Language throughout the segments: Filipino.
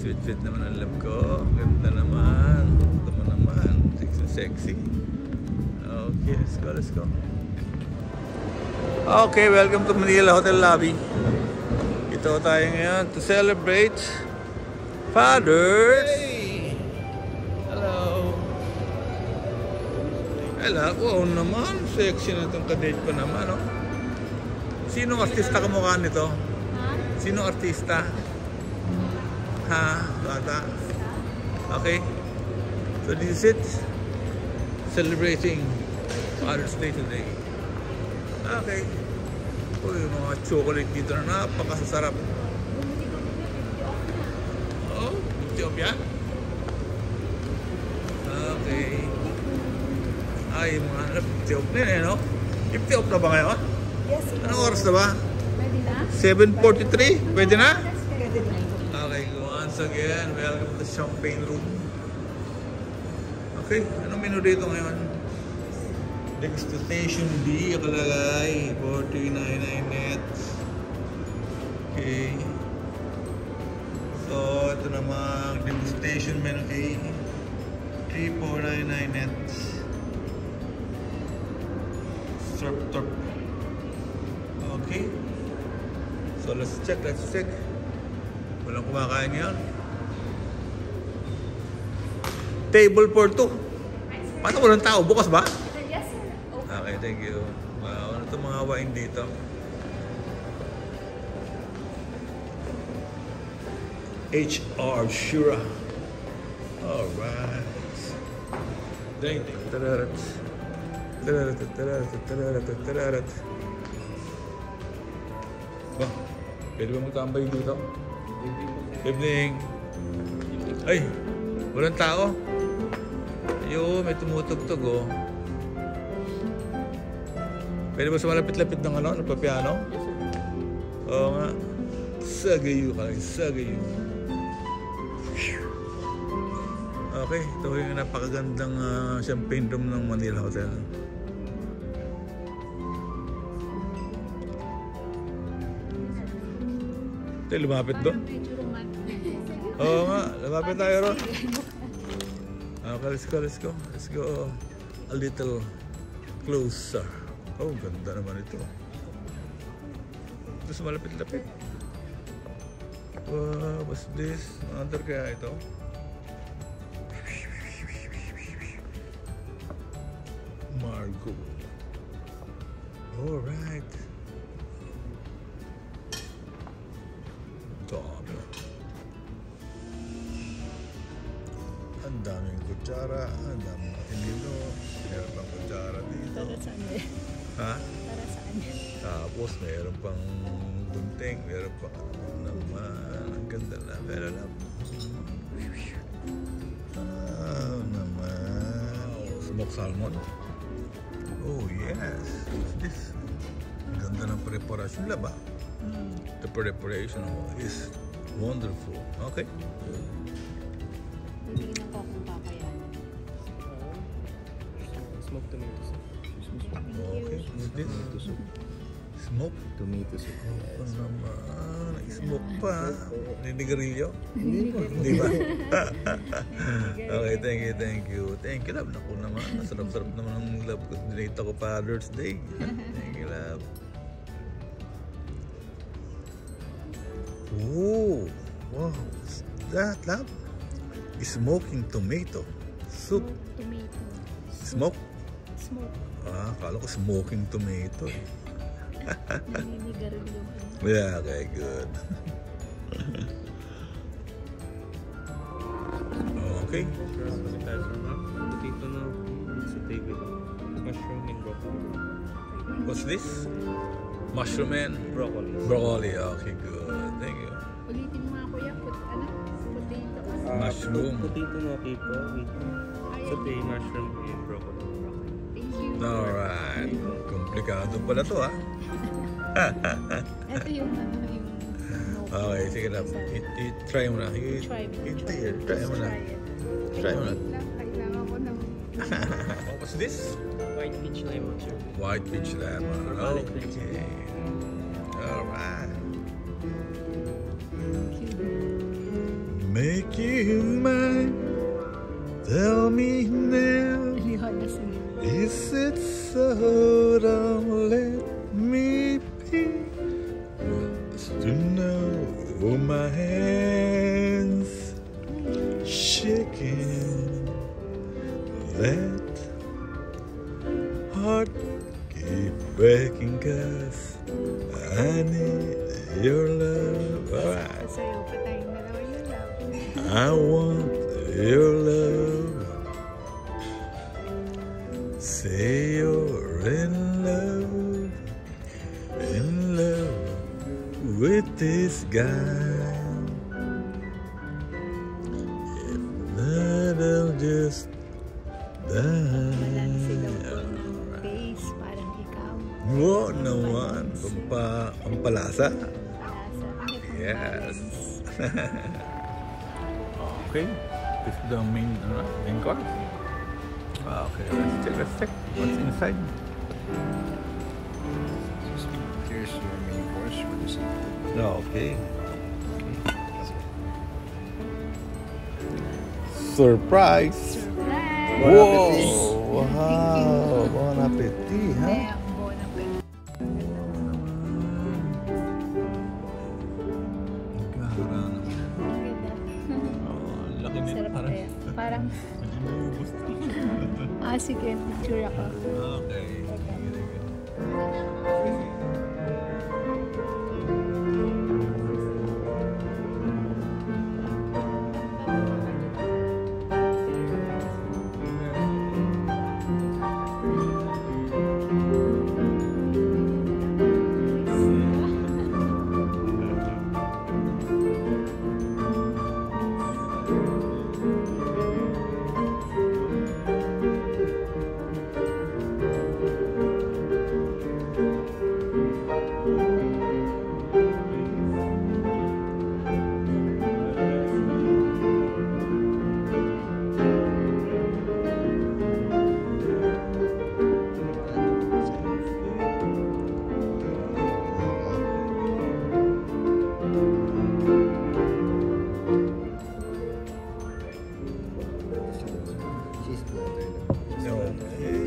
Sweet naman ang love ko. Ganda naman. Ganda mo naman. Sexy. Okay, let's go. Okay, welcome to Manila Hotel Lobby. Ito tayo ngayon to celebrate Father's. Hey! Hello. Hello. Wow naman. Sexy na itong kadate ko naman, oh. Sino artista kamukha nito? Sino artista? Ha? Bata? Okay. So this is it. Celebrating Father's Day today. Okay. Uy, mga chocolate dito na napakasarap. Oh, Ethiopia? Okay. Ay, mga Ethiopia eh, no? Ethiopia na ba ngayon? Yes. Anong oras na ba? Pwede na? 7:43? Pwede na? Pwede na. Okay, once again, welcome to the champagne room. Okay, anong menu dito ngayon? Degustation B, akalagay, 40.99 net. Okay. So, ito namang degustation menu A, 3.499 net. Surf top. Okay. So, let's check. Walang kumakain ngayon. Table for 2. Paano walang tao? Bukas ba? Yes, sir. Okay, thank you. Wow, ano itong mga wine dito? HR Shura. Alright. Thank you. Tararat. Ba, pwede ba magtambay dito? Evening. Ay, walang tao. Ayun, may tumutugtog, oh. Pwede ba sa malapit-lapit ng ano, nagpapiano? Yes, sir. Oo nga. Sagayo ka lang, sagayo. Okay, ito yung napakagandang champagne room ng Manila Hotel. Ito, lumapit doon? Oo nga, lumapit tayo ron. Okay, let's go a little closer. Oh, ganda naman ito. Ito sa malapit-lapit. Wow, what's this? Under kaya ito? Margo. Alright. Dami. Ang daming kutsara, ang daming tinilo. Meron pang kutsara dito. Para saan yun? Ha? Para saan yun? Tapos meron pang gunting, meron pang ano naman. Ang ganda na, meron na. Naman. Smoked salmon. Oh yes. What's this? Ang ganda ng preparasyon. Laba. The preparation is wonderful. Okay. Hindi na po akong kakayanin. Smoked tomato soup. Okay. What's this? Smoke? Tomato soup. Oh naman. Smoke pa. Ninigarilyo? Hindi ba? Okay, thank you. Thank you, love. Naku naman. Sarap-sarap naman ang love ko. Dinate ako Father's Day. Thank you, love. Oh, wow. What's that, love? Smoking tomato soup. Tomato. Smoke? Smoke. Ah, akala ko smoking tomato eh. Naninigarilyo. Yeah, okay, good. Okay. Potato na sa table. Mushroom and broccoli. What's this? Mushroom and Broccoli. broccoli. Okay, good. Thank you. Ulitin mo nga kuya. Potato. Mushroom. Potato na okay po. Saute, mushroom and broccoli. Thank you. Alright. Komplikado pala to, ha? Ito yung ano yung... Okay, sige na. Try mo na. Try mo. Try mo na. Try mo na. Kailangan ko ng... What's this? White peach lemon, sir. White peach lemon. Okay. Alright. make you mine. Tell me now, is it so? Don't let me be. Just to know my hands shaking. Let heart keep breaking, 'cause I need your love. Alright. Sasayaw pa tayong dalawa yun lang. I want your love. Say you're in love with this guy. If not, I'll just Walang sigaw die. ko ng face, parang ikaw. Oo naman, pampalasa. Palasa. Yes. Okay, this is the main course. Okay, let's check what's inside. Here's your main course for this evening. Okay. Surprise! Surprise! Bon Wow! appetit. Wow! Bon appetit, ha? Kaya ang bon appetit. Nagkaharang. Ang ganda. Oh, laki nito. Sarap kaya. Parang, Hindi mo ubus. sige, picture ako. Okay.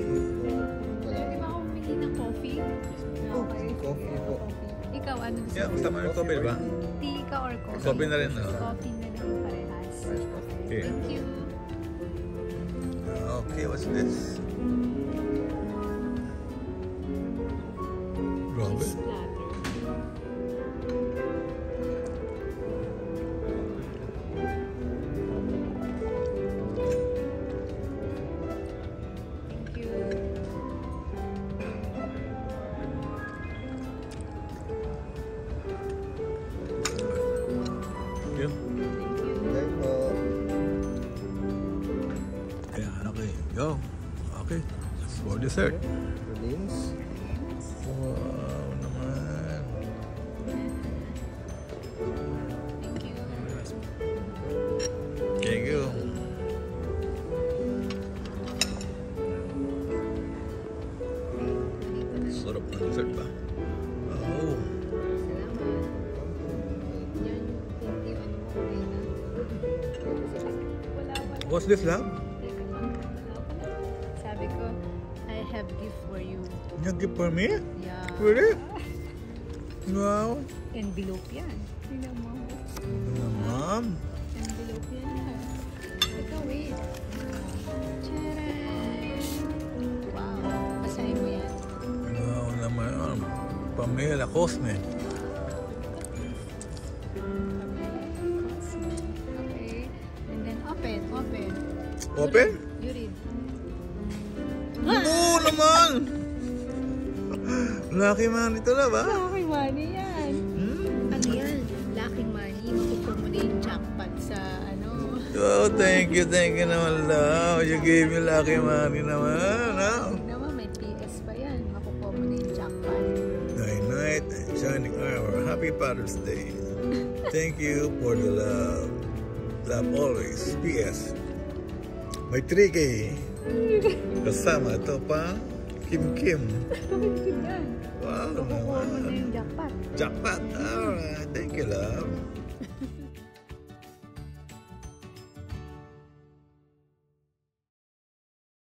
Pwede ba ako humingi ng coffee? Okay. Coffee po. Ikaw, ano gusto Yeah, mo? kasama yung coffee, di ba? Tea ka or coffee? Coffee na rin, no? Coffee na lang parehas. Okay. Thank you. Okay, what's this? Grabe. Cheese platter. Thank you. Yeah. Thank you. Okay po. Ayan, okay. Go. Okay. That's for dessert. Release. Wow naman. Thank you. Thank you. Sarap ng dessert ba? Oh. Salamat. Yan, thank you. Ano mo, Rina? Wala. What's this, love? Teka lang, wala. Sabi ko, I have gift for you. You give for me? Yeah. Really? Wow. Envelope yan. Tingnan mo. Ma'am. Envelope yan. Ito, wait. Charan! Wow. Basahin mo yan. Wow naman. Pamela Cosme. Okay. And then open. Open? You read. Oo naman! Lucky man ito na ba? Lucky money yan. Ano yan? Lucky money. Makukuha mo na yung jackpot sa ano. Oh, thank you naman, love. You gave me lucky money naman, ha? Tingnan mo, may PS pa yan. Makukuha mo na yung jackpot. Night and shining armor. Happy Father's Day. Thank you for the love. Love always. PS. May 3K. Kasama ito pa. Kim. Bakit yun yan? Wow Makukuha mo na naman. yung jackpot. Jackpot. Alright. Thank you, love.